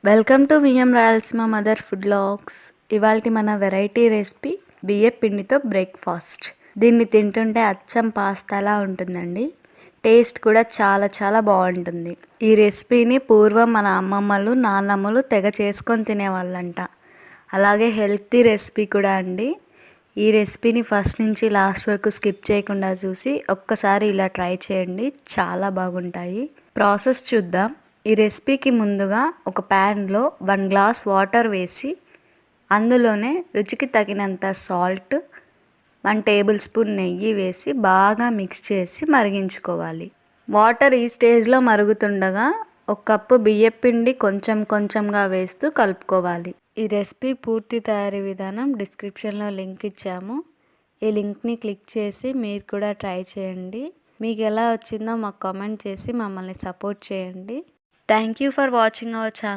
Welcome to VM Rayalaseema mother food vlogs. ఇవాల్టి మన variety recipe బియ్యం పిండితో బ్రేక్ఫాస్ట్. దీన్ని తింటుంటే అచ్చం పాస్తాలా ఉంటుందండి. టేస్ట్ కూడా చాలా చాలా బాగుంటుంది. ఈ రెసిపీని పూర్వం మన అమ్మమ్మలు నాన్నమ్మలు తెగ చేసుకొని తినేవాళ్ళంట. అలాగే హెల్తీ రెసిపీ కూడా అండి. ఈ రెసిపీని ఫస్ట్ నుంచి లాస్ట్ వరకు స్కిప్ చేయకుండా చూసి ఒక్కసారి ఇలా ట్రై చేయండి, చాలా బాగుంటాయి. ప్రాసెస్ చూద్దాం. ఈ రెసిపీకి ముందుగా ఒక ప్యాన్లో 1 గ్లాస్ వాటర్ వేసి అందులోనే రుచికి తగినంత సాల్ట్, 1 టేబుల్ స్పూన్ నెయ్యి వేసి బాగా మిక్స్ చేసి మరిగించుకోవాలి. వాటర్ ఈ స్టేజ్లో మరుగుతుండగా 1 కప్పు బియ్యపిండి కొంచెం కొంచెంగా వేస్తూ కలుపుకోవాలి. ఈ రెసిపీ పూర్తి తయారీ విధానం డిస్క్రిప్షన్లో లింక్ ఇచ్చాము. ఈ లింక్ని క్లిక్ చేసి మీరు కూడా ట్రై చేయండి. మీకు ఎలా వచ్చిందో మాకు కామెంట్ చేసి మమ్మల్ని సపోర్ట్ చేయండి. Thank you for watching our channel.